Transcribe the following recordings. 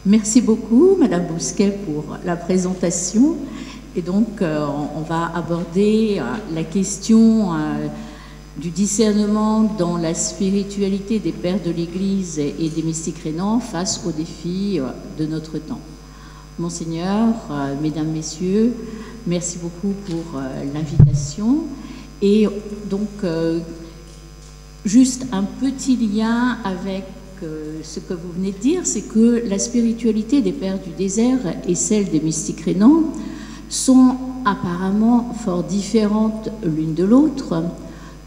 Merci beaucoup, Madame Bousquet, pour la présentation. Et donc, on va aborder la question du discernement dans la spiritualité des pères de l'Église et des mystiques rénants face aux défis de notre temps. Monseigneur, Mesdames, Messieurs, merci beaucoup pour l'invitation. Et donc, juste un petit lien avec ce que vous venez de dire, c'est que la spiritualité des pères du désert et celle des mystiques rénants sont apparemment fort différentes l'une de l'autre,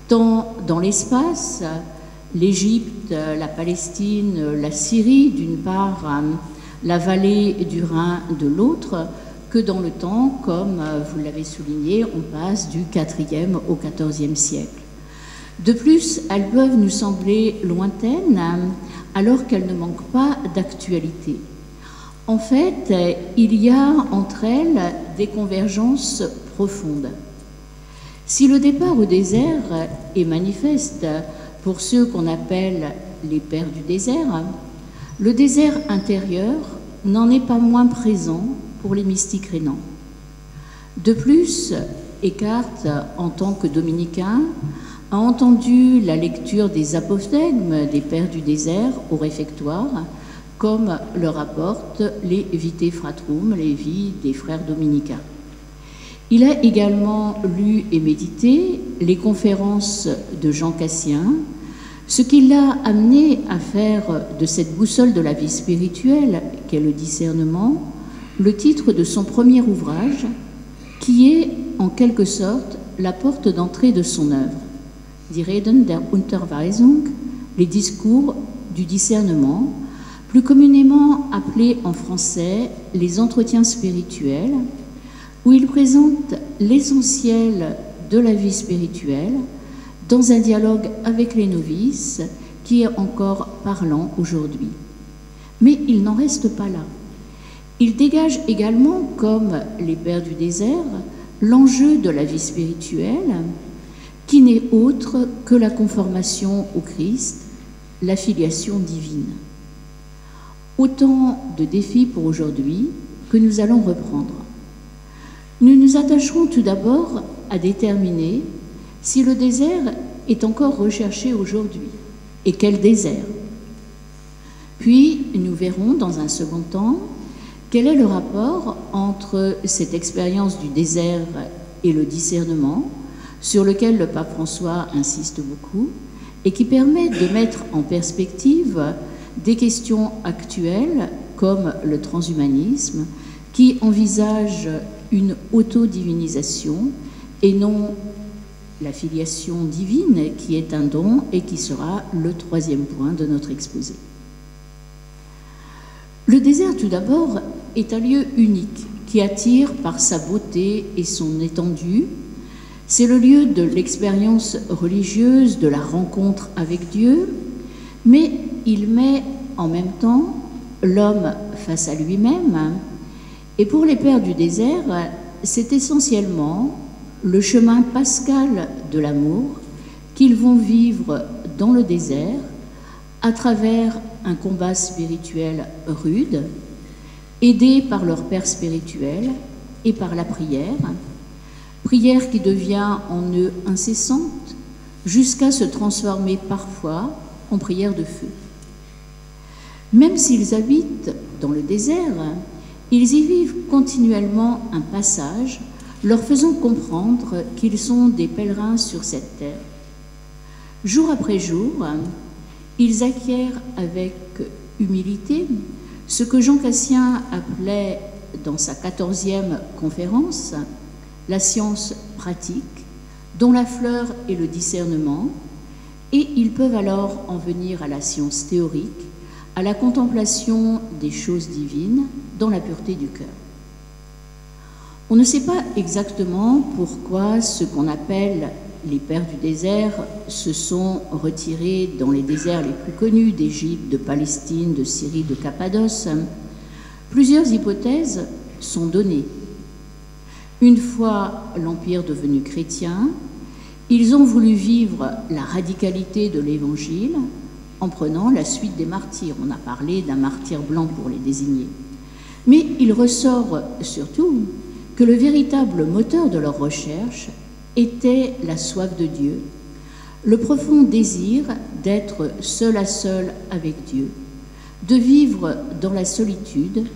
tant dans l'espace, l'Égypte, la Palestine, la Syrie d'une part, la vallée du Rhin de l'autre, que dans le temps, comme vous l'avez souligné, on passe du IVe au XIVe siècle. De plus, elles peuvent nous sembler lointaines alors qu'elles ne manquent pas d'actualité. En fait, il y a entre elles des convergences profondes. Si le départ au désert est manifeste pour ceux qu'on appelle les pères du désert, le désert intérieur n'en est pas moins présent pour les mystiques rénants. De plus, Eckhart, en tant que dominicain, a entendu la lecture des apophthegmes des pères du désert au réfectoire, comme le rapportent les Vitae Fratrum, les vies des frères dominicains. Il a également lu et médité les conférences de Jean Cassien, ce qui l'a amené à faire de cette boussole de la vie spirituelle, qu'est le discernement, le titre de son premier ouvrage, qui est en quelque sorte la porte d'entrée de son œuvre. Die Reden der Unterweisung, les discours du discernement, plus communément appelés en français les entretiens spirituels, où il présente l'essentiel de la vie spirituelle dans un dialogue avec les novices qui est encore parlant aujourd'hui. Mais il n'en reste pas là. Il dégage également, comme les pères du désert, l'enjeu de la vie spirituelle, qui n'est autre que la conformation au Christ, la filiation divine. Autant de défis pour aujourd'hui que nous allons reprendre. Nous nous attacherons tout d'abord à déterminer si le désert est encore recherché aujourd'hui, et quel désert. Puis nous verrons dans un second temps quel est le rapport entre cette expérience du désert et le discernement, sur lequel le pape François insiste beaucoup, et qui permet de mettre en perspective des questions actuelles comme le transhumanisme, qui envisage une autodivinisation et non la filiation divine, qui est un don et qui sera le troisième point de notre exposé. Le désert, tout d'abord, est un lieu unique qui attire par sa beauté et son étendue. C'est le lieu de l'expérience religieuse, de la rencontre avec Dieu, mais il met en même temps l'homme face à lui-même. Et pour les pères du désert, c'est essentiellement le chemin pascal de l'amour qu'ils vont vivre dans le désert à travers un combat spirituel rude, aidés par leur père spirituel et par la prière qui devient en eux incessante jusqu'à se transformer parfois en prière de feu. Même s'ils habitent dans le désert, ils y vivent continuellement un passage leur faisant comprendre qu'ils sont des pèlerins sur cette terre. Jour après jour, ils acquièrent avec humilité ce que Jean Cassien appelait dans sa 14e conférence la science pratique, dont la fleur est le discernement, et ils peuvent alors en venir à la science théorique, à la contemplation des choses divines dans la pureté du cœur. On ne sait pas exactement pourquoi ce qu'on appelle les pères du désert se sont retirés dans les déserts les plus connus d'Égypte, de Palestine, de Syrie, de Cappadoce. Plusieurs hypothèses sont données. Une fois l'Empire devenu chrétien, ils ont voulu vivre la radicalité de l'Évangile en prenant la suite des martyrs. On a parlé d'un martyr blanc pour les désigner. Mais il ressort surtout que le véritable moteur de leur recherche était la soif de Dieu, le profond désir d'être seul à seul avec Dieu, de vivre dans la solitude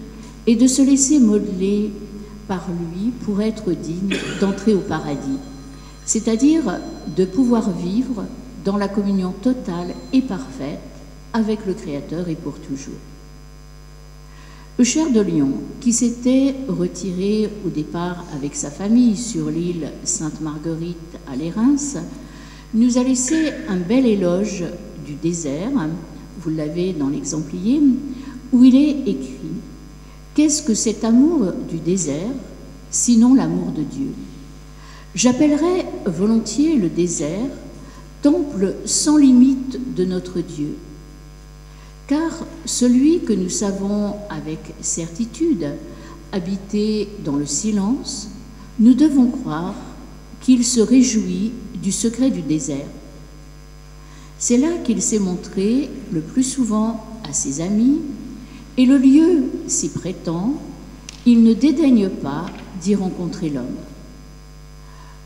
et de se laisser modeler par lui pour être digne d'entrer au paradis, c'est-à-dire de pouvoir vivre dans la communion totale et parfaite avec le Créateur et pour toujours. Eucher de Lyon, qui s'était retiré au départ avec sa famille sur l'île Sainte-Marguerite à Lérins, nous a laissé un bel éloge du désert, vous l'avez dans l'exemplier, où il est écrit « Qu'est-ce que cet amour du désert, sinon l'amour de Dieu ?» J'appellerais volontiers le désert temple sans limite de notre Dieu, car celui que nous savons avec certitude habiter dans le silence, nous devons croire qu'il se réjouit du secret du désert. C'est là qu'il s'est montré le plus souvent à ses amis, et le lieu s'y prêtant, il ne dédaigne pas d'y rencontrer l'homme.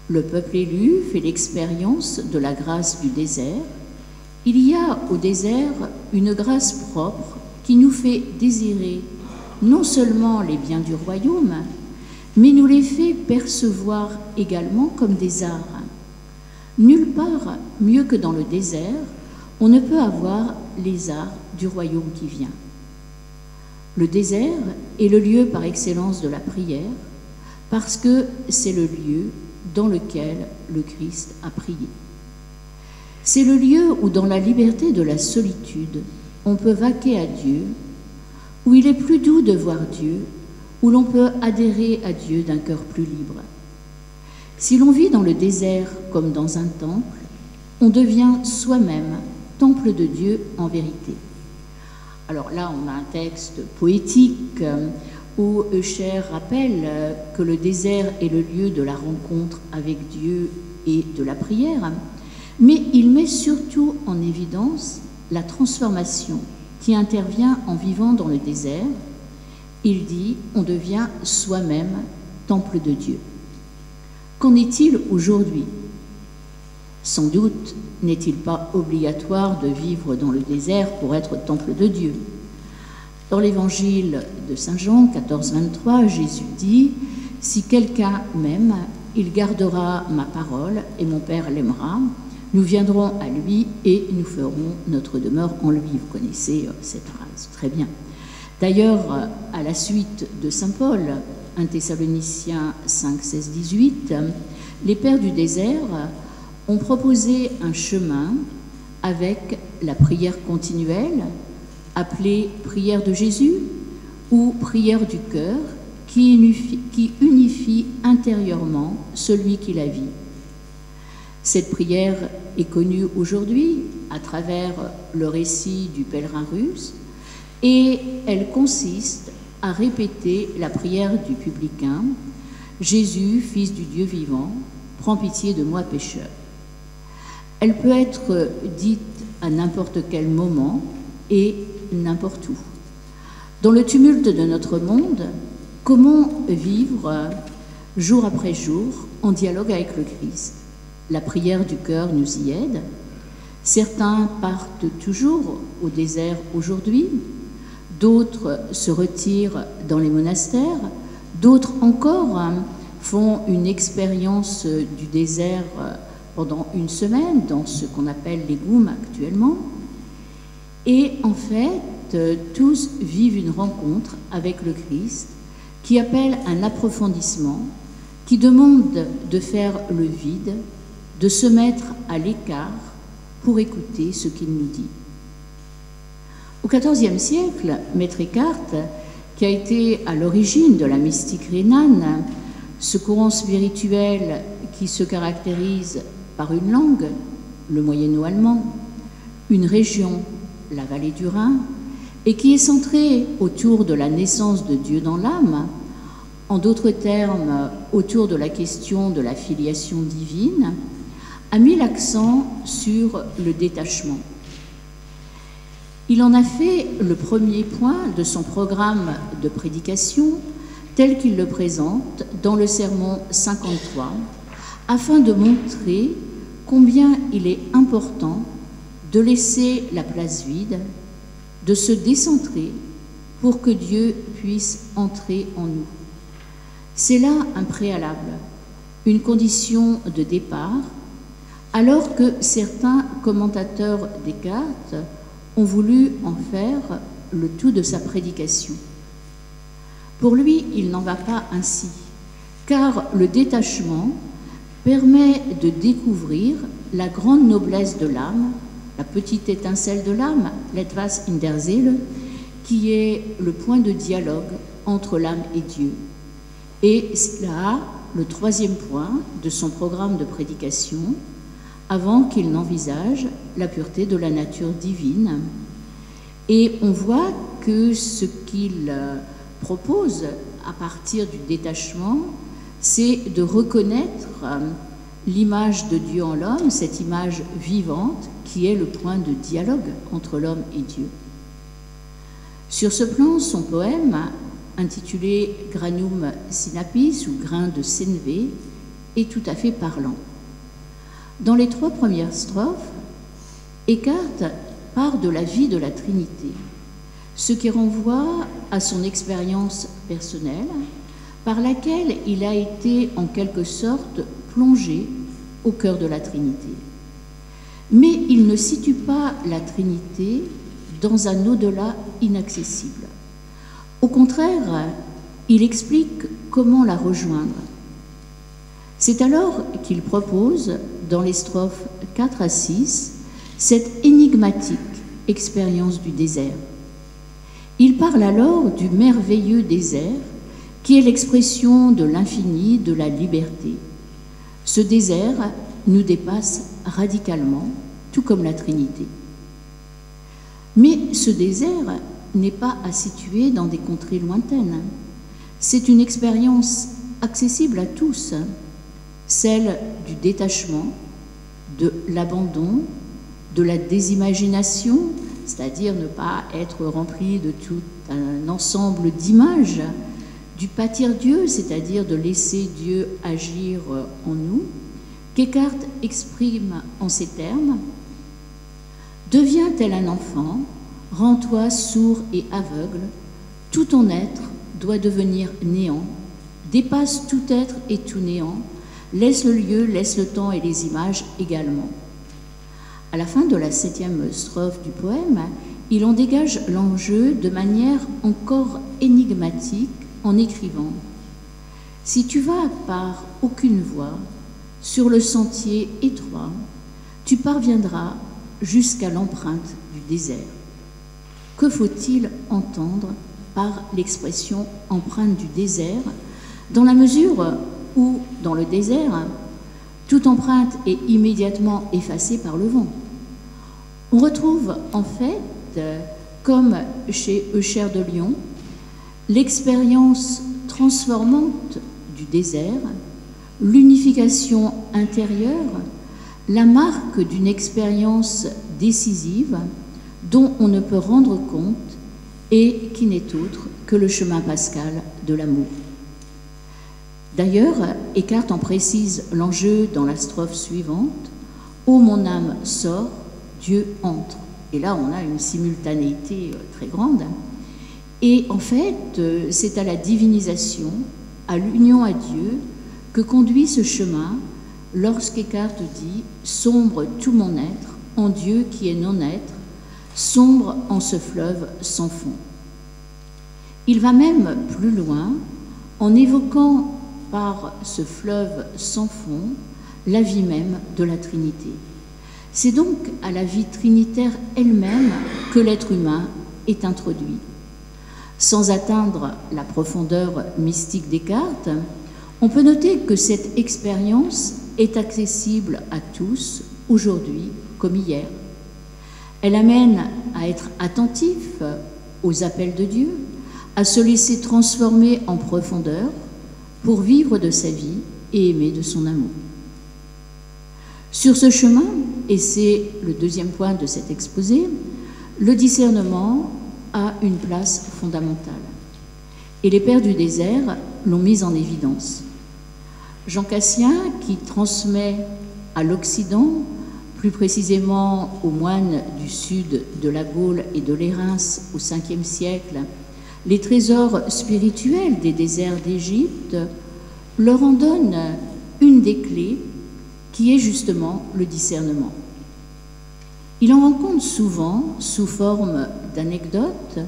Le peuple élu fait l'expérience de la grâce du désert. Il y a au désert une grâce propre qui nous fait désirer non seulement les biens du royaume, mais nous les fait percevoir également comme des arts. Nulle part mieux que dans le désert, on ne peut avoir les arts du royaume qui vient. Le désert est le lieu par excellence de la prière, parce que c'est le lieu dans lequel le Christ a prié. C'est le lieu où, dans la liberté de la solitude, on peut vaquer à Dieu, où il est plus doux de voir Dieu, où l'on peut adhérer à Dieu d'un cœur plus libre. Si l'on vit dans le désert comme dans un temple, on devient soi-même temple de Dieu en vérité. Alors là, on a un texte poétique où Eucher rappelle que le désert est le lieu de la rencontre avec Dieu et de la prière, mais il met surtout en évidence la transformation qui intervient en vivant dans le désert. Il dit « on devient soi-même temple de Dieu ». Qu'en est-il aujourd'hui? Sans doute n'est-il pas obligatoire de vivre dans le désert pour être temple de Dieu. Dans l'évangile de Saint Jean 14,23, Jésus dit « Si quelqu'un m'aime, il gardera ma parole et mon Père l'aimera. Nous viendrons à lui et nous ferons notre demeure en lui. » Vous connaissez cette phrase, très bien. D'ailleurs, à la suite de Saint Paul, 1 Thessaloniciens 5, 16, 18, les pères du désert ont proposé un chemin avec la prière continuelle, appelée prière de Jésus ou prière du cœur, qui unifie intérieurement celui qui la vit. Cette prière est connue aujourd'hui à travers le récit du pèlerin russe et elle consiste à répéter la prière du publicain « Jésus, Fils du Dieu vivant, prends pitié de moi pécheur ». Elle peut être dite à n'importe quel moment et n'importe où. Dans le tumulte de notre monde, comment vivre jour après jour en dialogue avec le Christ? La prière du cœur nous y aide. Certains partent toujours au désert aujourd'hui, d'autres se retirent dans les monastères, d'autres encore font une expérience du désert pendant une semaine dans ce qu'on appelle les goum actuellement. Et en fait, tous vivent une rencontre avec le Christ qui appelle un approfondissement, qui demande de faire le vide, de se mettre à l'écart pour écouter ce qu'il nous dit. Au XIVe siècle, Maître Eckhart, qui a été à l'origine de la mystique rhénane, ce courant spirituel qui se caractérise par une langue, le moyenno-allemand, une région, la vallée du Rhin, et qui est centré autour de la naissance de Dieu dans l'âme, en d'autres termes, autour de la question de la filiation divine, a mis l'accent sur le détachement. Il en a fait le premier point de son programme de prédication tel qu'il le présente dans le sermon 53, afin de montrer combien il est important de laisser la place vide, de se décentrer pour que Dieu puisse entrer en nous. C'est là un préalable, une condition de départ, alors que certains commentateurs Descartes ont voulu en faire le tout de sa prédication. Pour lui, il n'en va pas ainsi, car le détachement permet de découvrir la grande noblesse de l'âme, la petite étincelle de l'âme, l'etwas in der Seele, qui est le point de dialogue entre l'âme et Dieu. Et c'est là le troisième point de son programme de prédication, avant qu'il n'envisage la pureté de la nature divine. Et on voit que ce qu'il propose à partir du détachement, c'est de reconnaître l'image de Dieu en l'homme, cette image vivante qui est le point de dialogue entre l'homme et Dieu. Sur ce plan, son poème, intitulé Granum Sinapis ou Grain de Sénévé, est tout à fait parlant. Dans les 3 premières strophes, Eckhart part de la vie de la Trinité, ce qui renvoie à son expérience personnelle, par laquelle il a été en quelque sorte plongé au cœur de la Trinité. Mais il ne situe pas la Trinité dans un au-delà inaccessible. Au contraire, il explique comment la rejoindre. C'est alors qu'il propose, dans les strophes 4 à 6, cette énigmatique expérience du désert. Il parle alors du merveilleux désert, qui est l'expression de l'infini, de la liberté. Ce désert nous dépasse radicalement, tout comme la Trinité. Mais ce désert n'est pas à situer dans des contrées lointaines. C'est une expérience accessible à tous, celle du détachement, de l'abandon, de la désimagination, c'est-à-dire ne pas être rempli de tout un ensemble d'images, du pâtir Dieu, c'est-à-dire de laisser Dieu agir en nous, qu'Eckhart exprime en ces termes: « Deviens tel un enfant, rends-toi sourd et aveugle, tout ton être doit devenir néant, dépasse tout être et tout néant, laisse le lieu, laisse le temps et les images également. » À la fin de la 7e strophe du poème, il en dégage l'enjeu de manière encore énigmatique en écrivant: « Si tu vas par aucune voie, sur le sentier étroit, tu parviendras jusqu'à l'empreinte du désert. » Que faut-il entendre par l'expression « empreinte du désert » dans la mesure où, dans le désert, toute empreinte est immédiatement effacée par le vent? On retrouve en fait, comme chez Eucher de Lyon, l'expérience transformante du désert, l'unification intérieure, la marque d'une expérience décisive dont on ne peut rendre compte et qui n'est autre que le chemin pascal de l'amour. D'ailleurs, Eckhart en précise l'enjeu dans la strophe suivante: « Ô mon âme, sors, Dieu entre ». Et là, on a une simultanéité très grande. Et en fait, c'est à la divinisation, à l'union à Dieu, que conduit ce chemin lorsqu'Eckhart dit « Sombre tout mon être en Dieu qui est non-être, sombre en ce fleuve sans fond ». Il va même plus loin en évoquant par ce fleuve sans fond la vie même de la Trinité. C'est donc à la vie trinitaire elle-même que l'être humain est introduit. Sans atteindre la profondeur mystique Descartes, on peut noter que cette expérience est accessible à tous, aujourd'hui comme hier. Elle amène à être attentif aux appels de Dieu, à se laisser transformer en profondeur pour vivre de sa vie et aimer de son amour. Sur ce chemin, et c'est le deuxième point de cet exposé, le discernement a une place fondamentale. Et les pères du désert l'ont mise en évidence. Jean Cassien, qui transmet à l'Occident, plus précisément aux moines du sud de la Gaule et de l'Érins au 5e siècle, les trésors spirituels des déserts d'Égypte, leur en donne une des clés qui est justement le discernement. Il en rencontre souvent sous forme d'anecdotes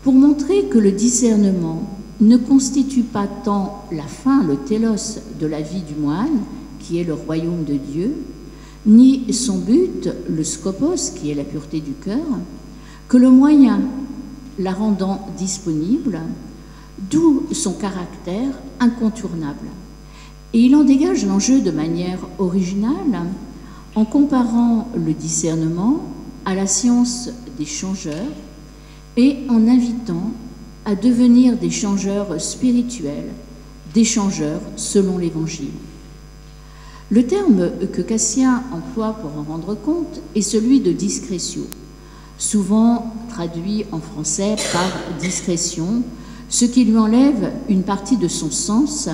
pour montrer que le discernement ne constitue pas tant la fin, le télos de la vie du moine, qui est le royaume de Dieu, ni son but, le scopos, qui est la pureté du cœur, que le moyen la rendant disponible, d'où son caractère incontournable. Et il en dégage l'enjeu de manière originale en comparant le discernement à la science des changeurs et en invitant à devenir des changeurs spirituels, des changeurs selon l'Évangile. Le terme que Cassien emploie pour en rendre compte est celui de discrétio, souvent traduit en français par discrétion, ce qui lui enlève une partie de son sens,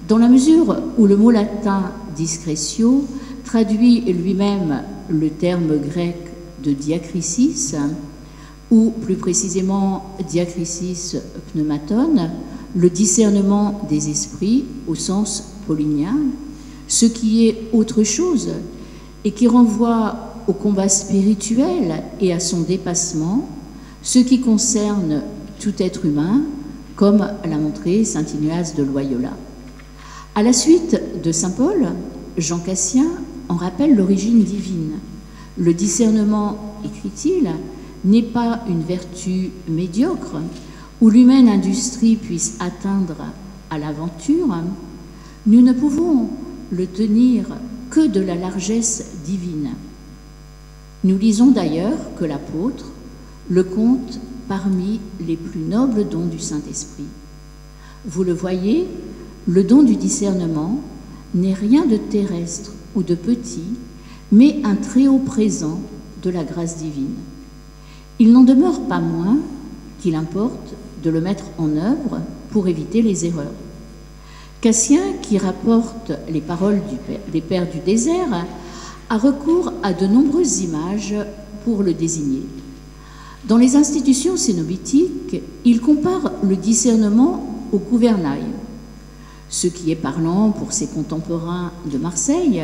dans la mesure où le mot latin discrétio traduit lui-même le terme grec de diakrisis, ou plus précisément diakrisis pneumaton, le discernement des esprits au sens paulinien, ce qui est autre chose et qui renvoie au combat spirituel et à son dépassement, ce qui concerne tout être humain, comme l'a montré saint Ignace de Loyola. À la suite de saint Paul, Jean Cassien en rappelle l'origine divine. Le discernement, écrit-il, n'est pas une vertu médiocre où l'humaine industrie puisse atteindre à l'aventure. Nous ne pouvons le tenir que de la largesse divine. Nous lisons d'ailleurs que l'apôtre le compte parmi les plus nobles dons du Saint-Esprit. Vous le voyez, le don du discernement n'est rien de terrestre ou de petit, mais un très haut présent de la grâce divine. Il n'en demeure pas moins qu'il importe de le mettre en œuvre pour éviter les erreurs. Cassien, qui rapporte les paroles des pères du désert, a recours à de nombreuses images pour le désigner. Dans les institutions cénobitiques, il compare le discernement au gouvernail, ce qui est parlant pour ses contemporains de Marseille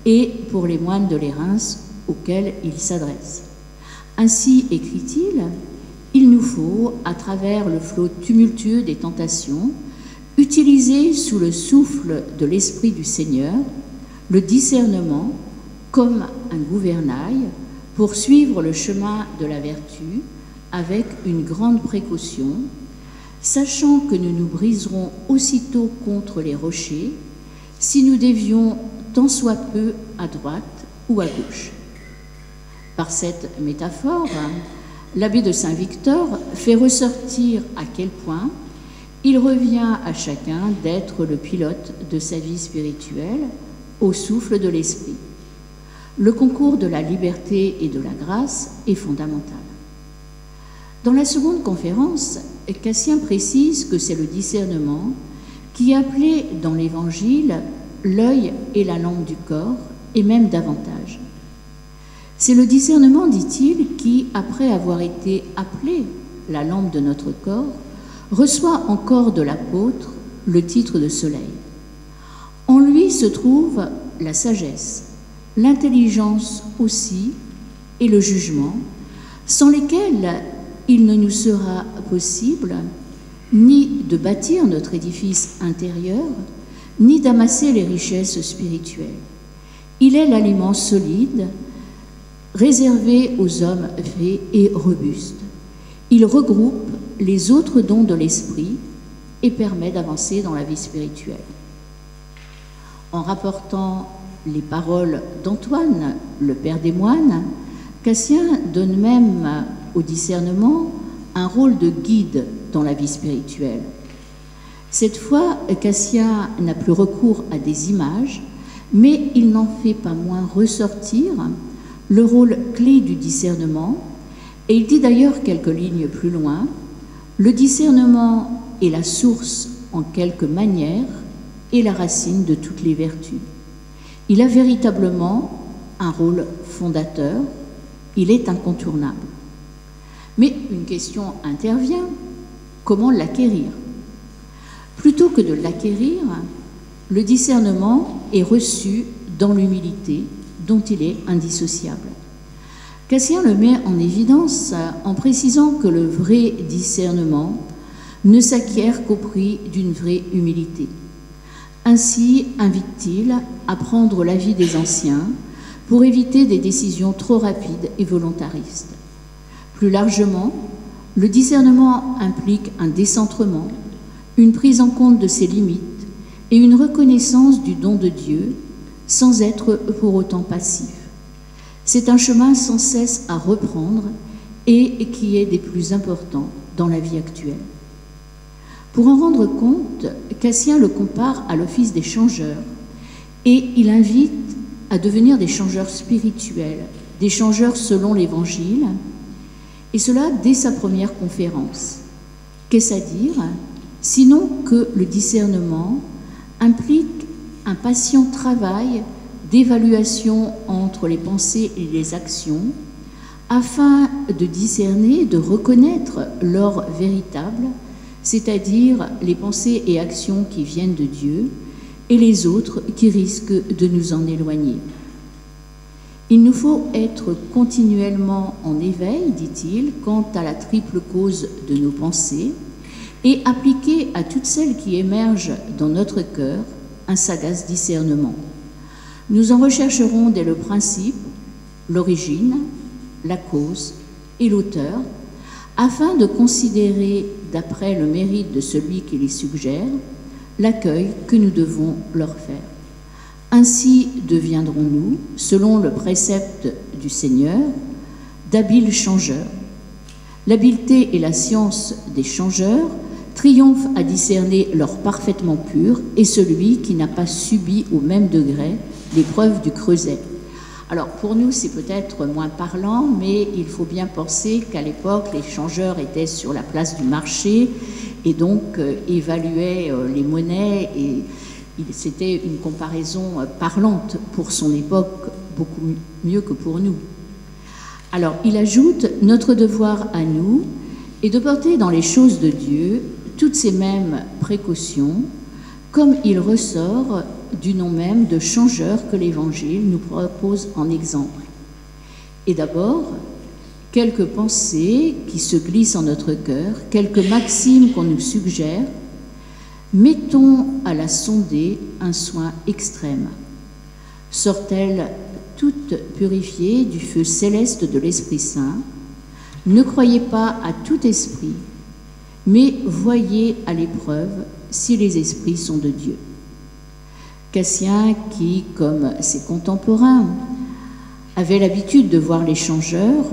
et pour les moines de l'Érins auxquels il s'adresse. Ainsi, écrit-il, il nous faut, à travers le flot tumultueux des tentations, utiliser sous le souffle de l'Esprit du Seigneur le discernement comme un gouvernail pour suivre le chemin de la vertu avec une grande précaution, sachant que nous nous briserons aussitôt contre les rochers si nous dévions tant soit peu à droite ou à gauche. Par cette métaphore, l'abbé de Saint-Victor fait ressortir à quel point il revient à chacun d'être le pilote de sa vie spirituelle au souffle de l'esprit. Le concours de la liberté et de la grâce est fondamental. Dans la seconde conférence, Cassien précise que c'est le discernement qui est appelé dans l'Évangile l'œil et la lampe du corps, et même davantage. C'est le discernement, dit-il, qui, après avoir été appelé la lampe de notre corps, reçoit encore de l'apôtre le titre de soleil. En lui se trouve la sagesse, l'intelligence aussi et le jugement, sans lesquels il ne nous sera possible ni de bâtir notre édifice intérieur, ni d'amasser les richesses spirituelles. Il est l'aliment solide, réservé aux hommes faits et robustes. Il regroupe les autres dons de l'esprit et permet d'avancer dans la vie spirituelle. En rapportant les paroles d'Antoine, le père des moines, Cassien donne même au discernement un rôle de guide dans la vie spirituelle. Cette fois, Cassien n'a plus recours à des images, mais il n'en fait pas moins ressortir le rôle clé du discernement Et il dit d'ailleurs quelques lignes plus loin, « Le discernement est la source en quelque manière et la racine de toutes les vertus. Il a véritablement un rôle fondateur, il est incontournable. » Mais une question intervient, comment l'acquérir? Plutôt que de l'acquérir, le discernement est reçu dans l'humilité dont il est indissociable. Cassien le met en évidence en précisant que le vrai discernement ne s'acquiert qu'au prix d'une vraie humilité. Ainsi invite-t-il à prendre l'avis des anciens pour éviter des décisions trop rapides et volontaristes. Plus largement, le discernement implique un décentrement, une prise en compte de ses limites et une reconnaissance du don de Dieu sans être pour autant passif. C'est un chemin sans cesse à reprendre et qui est des plus importants dans la vie actuelle. Pour en rendre compte, Cassien le compare à l'office des changeurs et il invite à devenir des changeurs spirituels, des changeurs selon l'Évangile, et cela dès sa première conférence. Qu'est-ce à dire? Sinon que le discernement implique un patient travail d'évaluation entre les pensées et les actions, afin de discerner, de reconnaître l'or véritable, c'est-à-dire les pensées et actions qui viennent de Dieu, et les autres qui risquent de nous en éloigner. Il nous faut être continuellement en éveil, dit-il, quant à la triple cause de nos pensées, et appliquer à toutes celles qui émergent dans notre cœur un sagace discernement. Nous en rechercherons dès le principe, l'origine, la cause et l'auteur, afin de considérer, d'après le mérite de celui qui les suggère, l'accueil que nous devons leur faire. Ainsi deviendrons-nous, selon le précepte du Seigneur, d'habiles changeurs. L'habileté et la science des changeurs triomphent à discerner l'or parfaitement pur et celui qui n'a pas subi au même degré l'épreuve du creuset. Alors pour nous c'est peut-être moins parlant, mais il faut bien penser qu'à l'époque les changeurs étaient sur la place du marché et donc évaluaient les monnaies et c'était une comparaison parlante pour son époque, beaucoup mieux que pour nous. Alors il ajoute, notre devoir à nous est de porter dans les choses de Dieu toutes ces mêmes précautions, comme il ressort du nom même de changeur que l'Évangile nous propose en exemple. Et d'abord, quelques pensées qui se glissent en notre cœur, quelques maximes qu'on nous suggère, mettons à la sonder un soin extrême. Sortent-elles toutes purifiées du feu céleste de l'Esprit Saint? Ne croyez pas à tout esprit, mais voyez à l'épreuve si les esprits sont de Dieu. Cassien, qui, comme ses contemporains, avait l'habitude de voir les changeurs,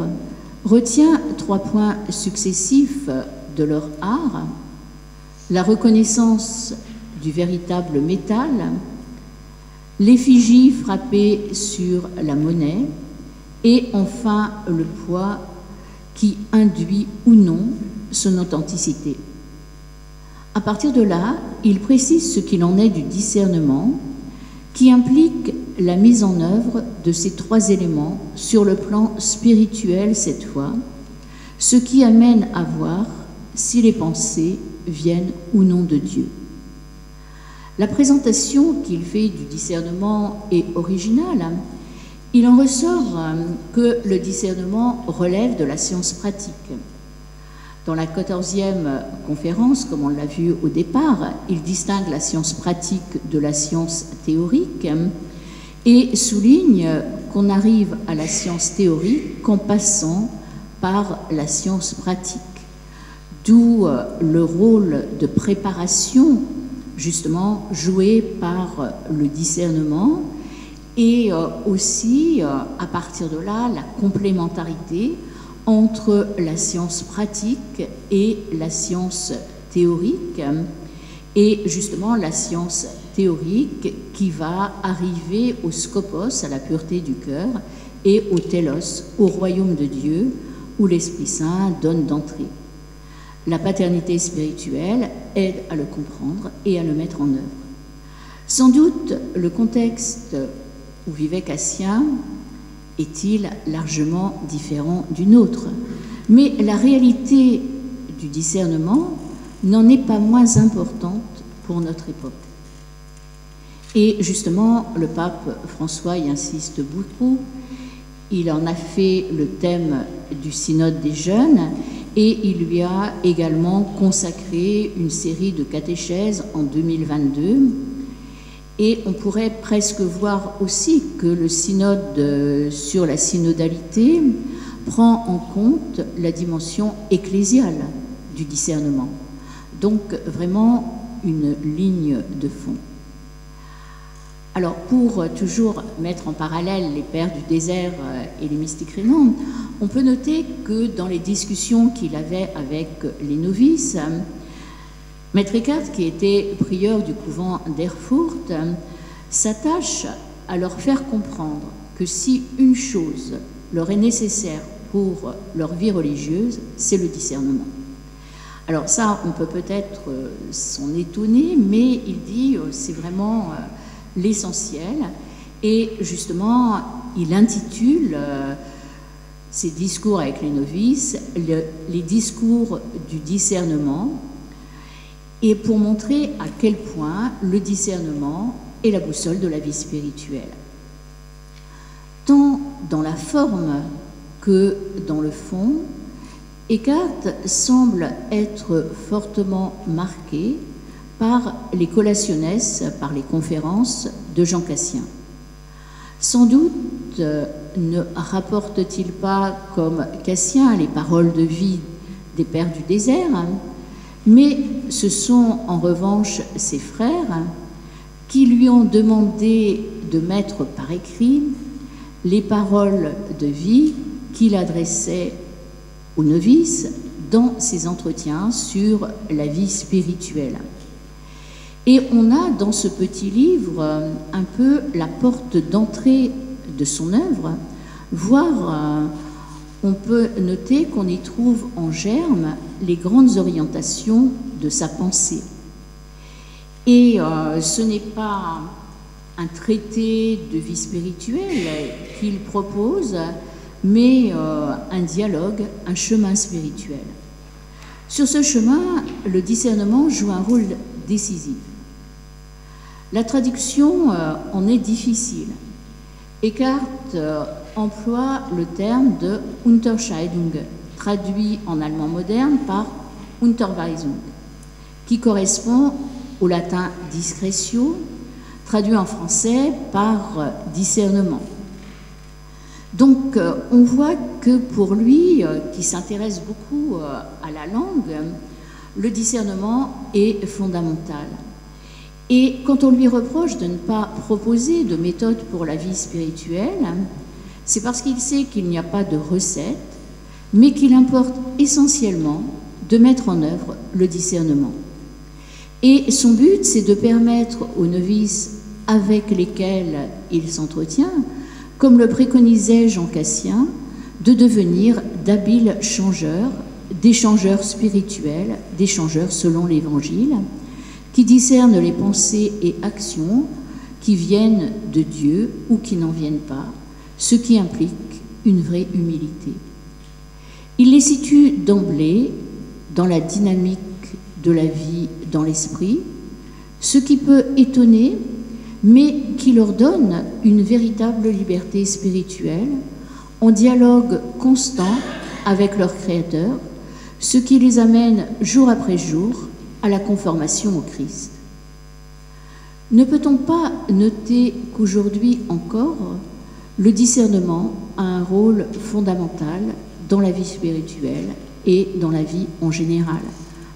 retient 3 points successifs de leur art: la reconnaissance du véritable métal, l'effigie frappée sur la monnaie, et enfin le poids qui induit ou non son authenticité. À partir de là, il précise ce qu'il en est du discernement, qui implique la mise en œuvre de ces 3 éléments sur le plan spirituel cette fois, ce qui amène à voir si les pensées viennent ou non de Dieu. La présentation qu'il fait du discernement est originale. Il en ressort que le discernement relève de la science pratique. Dans la 14e conférence, comme on l'a vu au départ, il distingue la science pratique de la science théorique et souligne qu'on arrive à la science théorique qu'en passant par la science pratique. D'où le rôle de préparation, justement, joué par le discernement et aussi, à partir de là, la complémentarité entre la science pratique et la science théorique, et justement la science théorique qui va arriver au skopos, à la pureté du cœur, et au télos, au royaume de Dieu, où l'Esprit Saint donne d'entrée. La paternité spirituelle aide à le comprendre et à le mettre en œuvre. Sans doute, le contexte où vivait Cassien est-il largement différent du nôtre, mais la réalité du discernement n'en est pas moins importante pour notre époque. Et justement, le pape François y insiste beaucoup. Il en a fait le thème du synode des jeunes et il lui a également consacré une série de catéchèses en 2022. Et on pourrait presque voir aussi que le synode sur la synodalité prend en compte la dimension ecclésiale du discernement. Donc vraiment une ligne de fond. Alors pour toujours mettre en parallèle les pères du désert et les mystiques rénants, on peut noter que dans les discussions qu'il avait avec les novices, Maître Eckhart, qui était prieur du couvent d'Erfurt, s'attache à leur faire comprendre que si une chose leur est nécessaire pour leur vie religieuse, c'est le discernement. Alors ça, on peut peut-être s'en étonner, mais il dit c'est vraiment l'essentiel. Et justement, il intitule ses discours avec les novices les discours du discernement, et pour montrer à quel point le discernement est la boussole de la vie spirituelle. Tant dans la forme que dans le fond, Eckhart semble être fortement marqué par les collationes, par les conférences de Jean Cassien. Sans doute ne rapporte-t-il pas comme Cassien les paroles de vie des pères du désert, mais ce sont en revanche ses frères qui lui ont demandé de mettre par écrit les paroles de vie qu'il adressait aux novices dans ses entretiens sur la vie spirituelle. Et on a dans ce petit livre un peu la porte d'entrée de son œuvre, voire on peut noter qu'on y trouve en germe les grandes orientations de sa pensée. Et ce n'est pas un traité de vie spirituelle qu'il propose, mais un dialogue, un chemin spirituel. Sur ce chemin, le discernement joue un rôle décisif. La traduction en est difficile. Eckhart emploie le terme de Unterscheidung, traduit en allemand moderne par Unterweisung, qui correspond au latin discretio, traduit en français par discernement. Donc on voit que pour lui, qui s'intéresse beaucoup à la langue, le discernement est fondamental. Et quand on lui reproche de ne pas proposer de méthode pour la vie spirituelle, c'est parce qu'il sait qu'il n'y a pas de recette, mais qu'il importe essentiellement de mettre en œuvre le discernement. Et son but, c'est de permettre aux novices avec lesquels il s'entretient, comme le préconisait Jean Cassien, de devenir d'habiles changeurs, d'échangeurs spirituels, d'échangeurs selon l'Évangile, qui discernent les pensées et actions qui viennent de Dieu ou qui n'en viennent pas, ce qui implique une vraie humilité. Il les situe d'emblée dans la dynamique de la vie dans l'esprit, ce qui peut étonner, mais qui leur donne une véritable liberté spirituelle, en dialogue constant avec leur Créateur, ce qui les amène jour après jour à la conformation au Christ. Ne peut-on pas noter qu'aujourd'hui encore, le discernement a un rôle fondamental dans la vie spirituelle et dans la vie en général?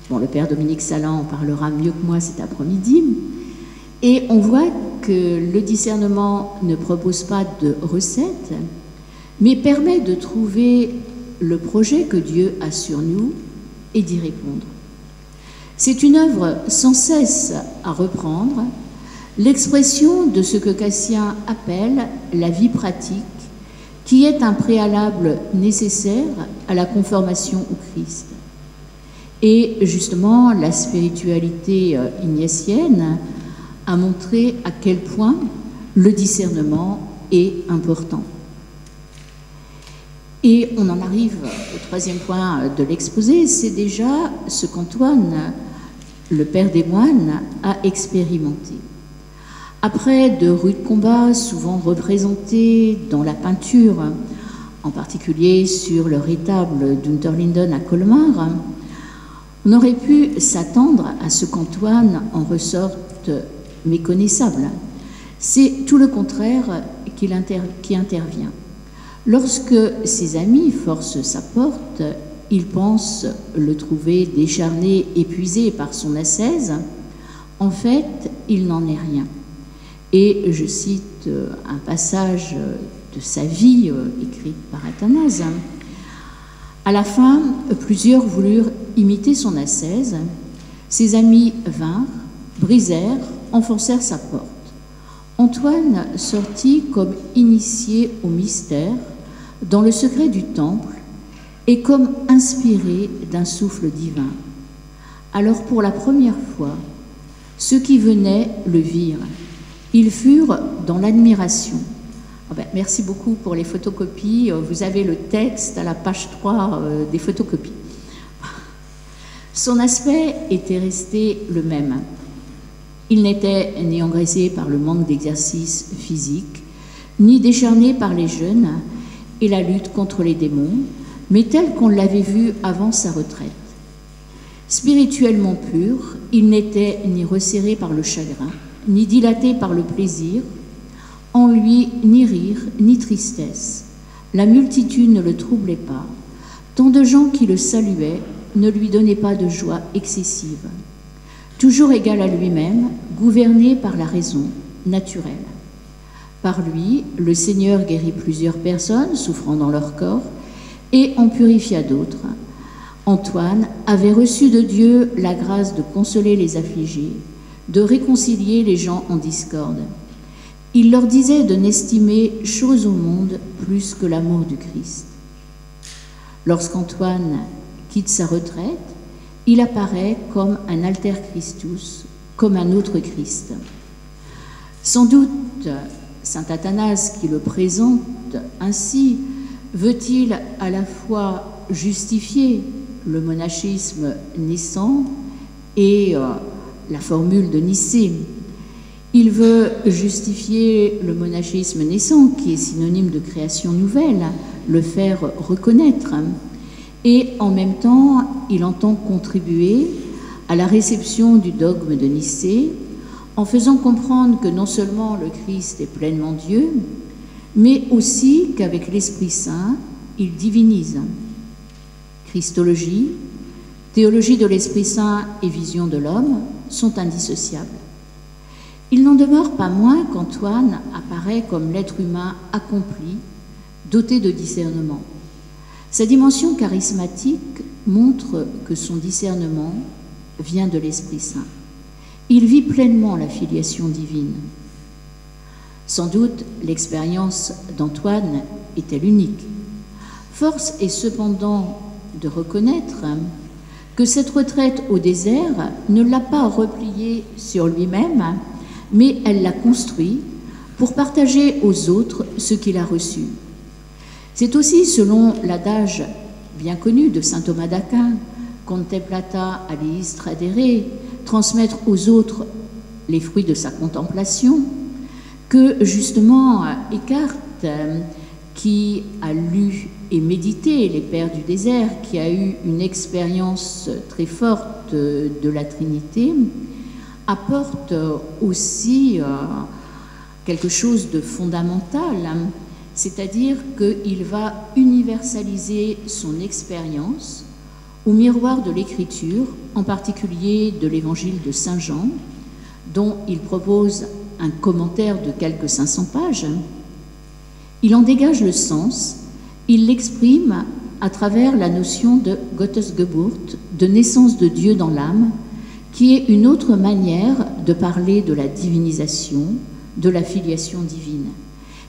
Bon, le père Dominique Salan en parlera mieux que moi cet après-midi. Et on voit que le discernement ne propose pas de recette, mais permet de trouver le projet que Dieu a sur nous et d'y répondre. C'est une œuvre sans cesse à reprendre, l'expression de ce que Cassien appelle la vie pratique, qui est un préalable nécessaire à la conformation au Christ. Et justement, la spiritualité ignatienne a montré à quel point le discernement est important. Et on en arrive au troisième point de l'exposé, c'est déjà ce qu'Antoine, le père des moines, a expérimenté. Après de rudes combats, souvent représentés dans la peinture, en particulier sur le rétable d'Unterlinden à Colmar, on aurait pu s'attendre à ce qu'Antoine en ressorte méconnaissable. C'est tout le contraire qui intervient. Lorsque ses amis forcent sa porte, il pense le trouver décharné, épuisé par son ascèse. En fait, il n'en est rien. Et je cite un passage de sa vie écrite par Athanase. À la fin, plusieurs voulurent imiter son ascèse. Ses amis vinrent, brisèrent, enfoncèrent sa porte. Antoine sortit comme initié au mystère, dans le secret du temple, et comme inspiré d'un souffle divin. Alors pour la première fois, ceux qui venaient le virent. Ils furent dans l'admiration. Merci beaucoup pour les photocopies. Vous avez le texte à la page 3 des photocopies. Son aspect était resté le même. Il n'était ni engraissé par le manque d'exercice physique, ni décharné par les jeûnes et la lutte contre les démons, mais tel qu'on l'avait vu avant sa retraite. Spirituellement pur, il n'était ni resserré par le chagrin, ni dilaté par le plaisir, en lui ni rire, ni tristesse. La multitude ne le troublait pas. Tant de gens qui le saluaient ne lui donnaient pas de joie excessive. Toujours égal à lui-même, gouverné par la raison naturelle. Par lui, le Seigneur guérit plusieurs personnes souffrant dans leur corps et en purifia d'autres. Antoine avait reçu de Dieu la grâce de consoler les affligés, de réconcilier les gens en discorde. Il leur disait de n'estimer chose au monde plus que l'amour du Christ. Lorsqu'Antoine quitte sa retraite, il apparaît comme un alter Christus, comme un autre Christ. Sans doute, saint Athanase, qui le présente ainsi, veut-il à la fois justifier le monachisme naissant et la formule de Nicée. Il veut justifier le monachisme naissant, qui est synonyme de création nouvelle, le faire reconnaître. Et en même temps, il entend contribuer à la réception du dogme de Nicée, en faisant comprendre que non seulement le Christ est pleinement Dieu, mais aussi qu'avec l'Esprit Saint, il divinise. Christologie, théologie de l'Esprit Saint et vision de l'homme sont indissociables. Il n'en demeure pas moins qu'Antoine apparaît comme l'être humain accompli, doté de discernement. Sa dimension charismatique montre que son discernement vient de l'Esprit Saint. Il vit pleinement la filiation divine. Sans doute, l'expérience d'Antoine est-elle unique. Force est cependant de reconnaître que cette retraite au désert ne l'a pas replié sur lui-même, mais elle l'a construit pour partager aux autres ce qu'il a reçu. C'est aussi, selon l'adage bien connu de saint Thomas d'Aquin, contemplata aliis tradere, transmettre aux autres les fruits de sa contemplation, que justement Eckhart, qui a lu et médité les Pères du désert, qui a eu une expérience très forte de la Trinité, apporte aussi quelque chose de fondamental, c'est-à-dire qu'il va universaliser son expérience au miroir de l'Écriture, en particulier de l'Évangile de Saint Jean, dont il propose un commentaire de quelques 500 pages. Il en dégage le sens, il l'exprime à travers la notion de Gottesgeburt, de naissance de Dieu dans l'âme, qui est une autre manière de parler de la divinisation, de la filiation divine.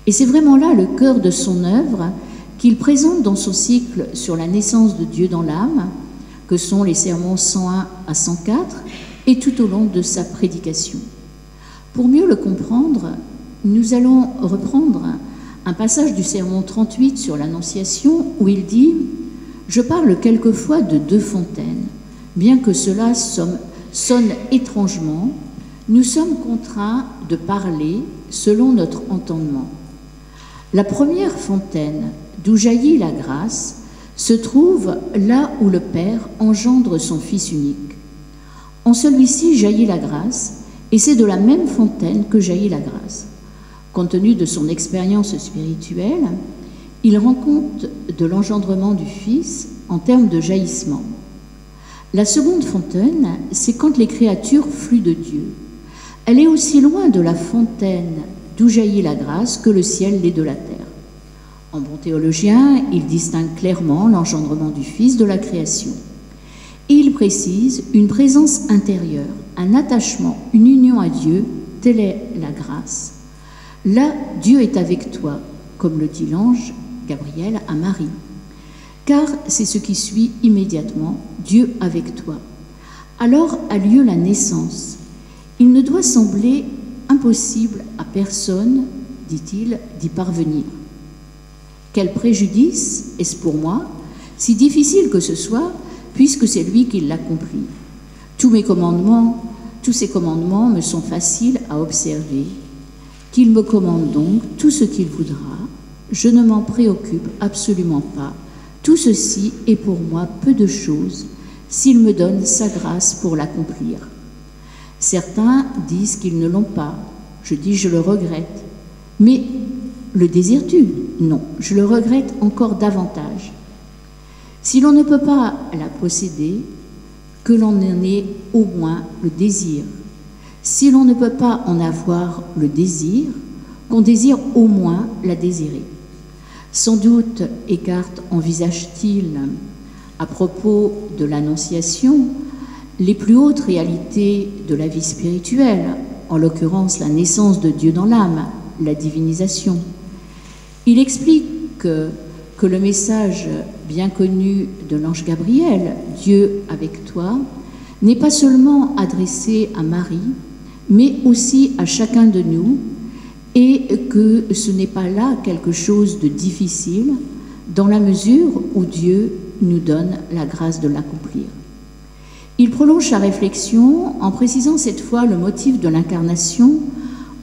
Et c'est vraiment là le cœur de son œuvre qu'il présente dans son cycle sur la naissance de Dieu dans l'âme, que sont les sermons 101 à 104, et tout au long de sa prédication. Pour mieux le comprendre, nous allons reprendre un passage du sermon 38 sur l'Annonciation où il dit « Je parle quelquefois de deux fontaines. Bien que cela sonne étrangement, nous sommes contraints de parler selon notre entendement. La première fontaine, d'où jaillit la grâce, se trouve là où le Père engendre son Fils unique. En celui-ci jaillit la grâce, et c'est de la même fontaine que jaillit la grâce. Compte tenu de son expérience spirituelle, il rend compte de l'engendrement du Fils en termes de jaillissement. La seconde fontaine, c'est quand les créatures fluent de Dieu. Elle est aussi loin de la fontaine d'où jaillit la grâce que le ciel l'est de la terre. En bon théologien, il distingue clairement l'engendrement du Fils de la création. Et il précise une présence intérieure, un attachement, une union à Dieu, telle est la grâce. Là, Dieu est avec toi, comme le dit l'ange Gabriel à Marie. Car c'est ce qui suit immédiatement, Dieu avec toi. Alors a lieu la naissance. Il ne doit sembler impossible à personne, dit-il, d'y parvenir. Quel préjudice est-ce pour moi, si difficile que ce soit, puisque c'est lui qui l'accomplit. Tous ces commandements me sont faciles à observer. Qu'il me commande donc tout ce qu'il voudra, je ne m'en préoccupe absolument pas. Tout ceci est pour moi peu de choses, s'il me donne sa grâce pour l'accomplir. Certains disent qu'ils ne l'ont pas. Je dis, je le regrette. Mais le désires-tu? Non, je le regrette encore davantage. Si l'on ne peut pas la posséder, que l'on en ait au moins le désir. Si l'on ne peut pas en avoir le désir, qu'on désire au moins la désirer. Sans doute Eckhart envisage-t-il, à propos de l'Annonciation, les plus hautes réalités de la vie spirituelle, en l'occurrence la naissance de Dieu dans l'âme, la divinisation. Il explique que le message bien connu de l'ange Gabriel, Dieu avec toi, n'est pas seulement adressé à Marie, mais aussi à chacun de nous, et que ce n'est pas là quelque chose de difficile, dans la mesure où Dieu nous donne la grâce de l'accomplir. Il prolonge sa réflexion en précisant cette fois le motif de l'incarnation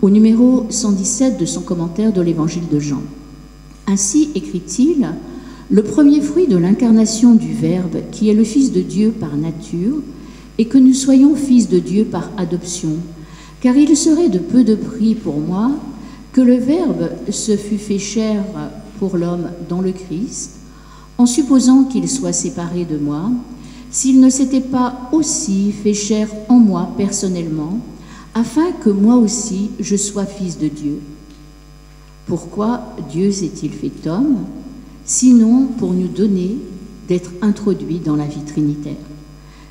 au numéro 117 de son commentaire de l'Évangile de Jean. Ainsi écrit-il, « Le premier fruit de l'incarnation du Verbe, qui est le Fils de Dieu par nature, et que nous soyons fils de Dieu par adoption, car il serait de peu de prix pour moi que le Verbe se fût fait chair pour l'homme dans le Christ, en supposant qu'il soit séparé de moi, s'il ne s'était pas aussi fait chair en moi personnellement, afin que moi aussi je sois fils de Dieu. Pourquoi Dieu s'est-il fait homme, sinon pour nous donner d'être introduits dans la vie trinitaire?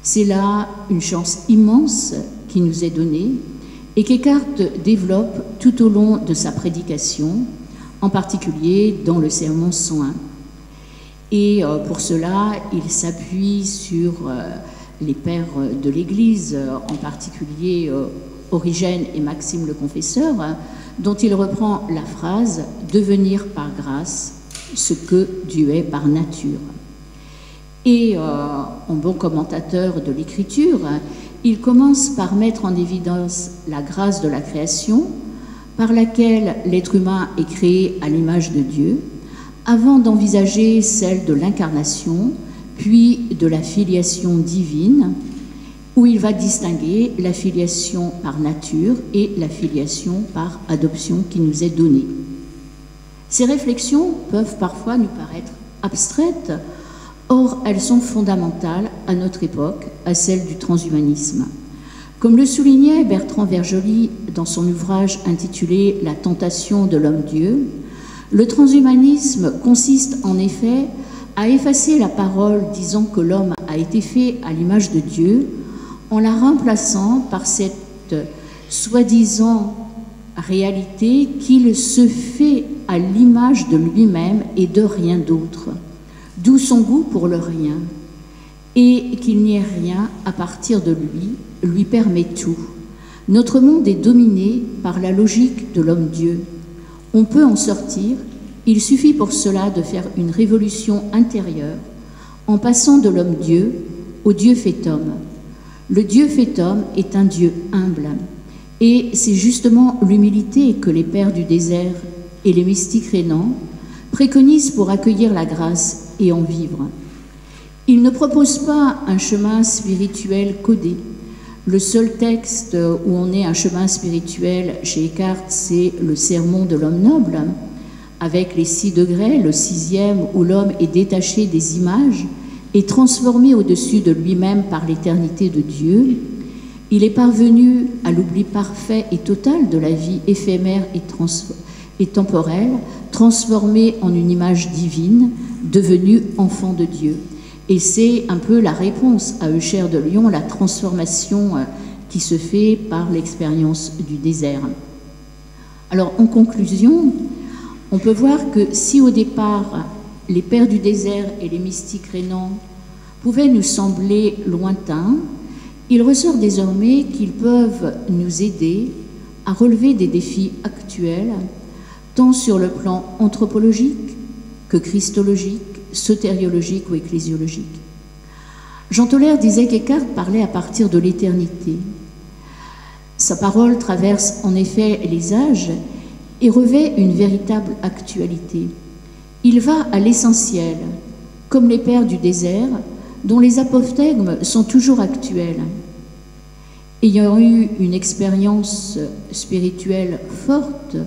C'est là une chance immense qui nous est donnée et qu'Eckhart développe tout au long de sa prédication, en particulier dans le sermon 101. Et pour cela, il s'appuie sur les pères de l'Église, en particulier Origène et Maxime le Confesseur, dont il reprend la phrase « devenir par grâce ce que Dieu est par nature ». Et en bon commentateur de l'Écriture, il commence par mettre en évidence la grâce de la création, par laquelle l'être humain est créé à l'image de Dieu, avant d'envisager celle de l'incarnation, puis de la filiation divine, où il va distinguer la filiation par nature et la filiation par adoption qui nous est donnée. Ces réflexions peuvent parfois nous paraître abstraites, or elles sont fondamentales à notre époque, à celle du transhumanisme. Comme le soulignait Bertrand Verjoly dans son ouvrage intitulé « La tentation de l'homme-dieu », le transhumanisme consiste en effet à effacer la parole disant que l'homme a été fait à l'image de Dieu en la remplaçant par cette soi-disant réalité qu'il se fait à l'image de lui-même et de rien d'autre, d'où son goût pour le rien, et qu'il n'y ait rien à partir de lui permet tout. Notre monde est dominé par la logique de l'homme-dieu. On peut en sortir, il suffit pour cela de faire une révolution intérieure en passant de l'homme-dieu au Dieu fait homme. Le Dieu fait homme est un Dieu humble, et c'est justement l'humilité que les pères du désert et les mystiques rénants préconisent pour accueillir la grâce et en vivre. Ils ne proposent pas un chemin spirituel codé. Le seul texte où on est un chemin spirituel chez Eckhart, c'est le Sermon de l'homme noble, avec les 6 degrés, le 6e où l'homme est détaché des images et transformé au-dessus de lui-même par l'éternité de Dieu. Il est parvenu à l'oubli parfait et total de la vie éphémère et temporelle, transformé en une image divine, devenu enfant de Dieu. Et c'est un peu la réponse à Eucher de Lyon, la transformation qui se fait par l'expérience du désert. Alors, en conclusion, on peut voir que si au départ, les pères du désert et les mystiques rénants pouvaient nous sembler lointains, il ressort désormais qu'ils peuvent nous aider à relever des défis actuels, tant sur le plan anthropologique que christologique, sotériologique ou ecclésiologique. Jean Toller disait qu'Eckhart parlait à partir de l'éternité. Sa parole traverse en effet les âges et revêt une véritable actualité. Il va à l'essentiel, comme les pères du désert, dont les apophthegmes sont toujours actuels. Ayant eu une expérience spirituelle forte,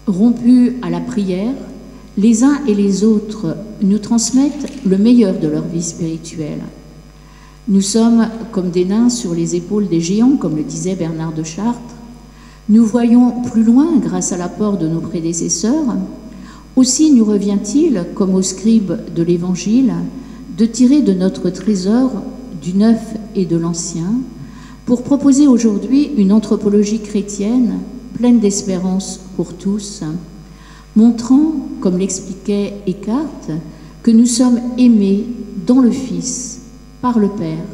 rompue à la prière, les uns et les autres nous transmettent le meilleur de leur vie spirituelle. Nous sommes comme des nains sur les épaules des géants, comme le disait Bernard de Chartres. Nous voyons plus loin grâce à l'apport de nos prédécesseurs. Aussi nous revient-il, comme aux scribes de l'Évangile, de tirer de notre trésor du neuf et de l'ancien pour proposer aujourd'hui une anthropologie chrétienne pleine d'espérance pour tous, montrant, comme l'expliquait Eckhart, que nous sommes aimés dans le Fils, par le Père,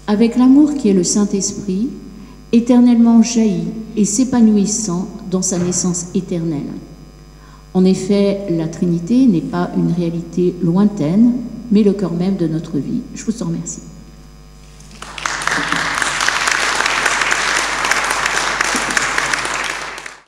avec l'amour qui est le Saint-Esprit, éternellement jailli et s'épanouissant dans sa naissance éternelle. En effet, la Trinité n'est pas une réalité lointaine, mais le cœur même de notre vie. Je vous en remercie.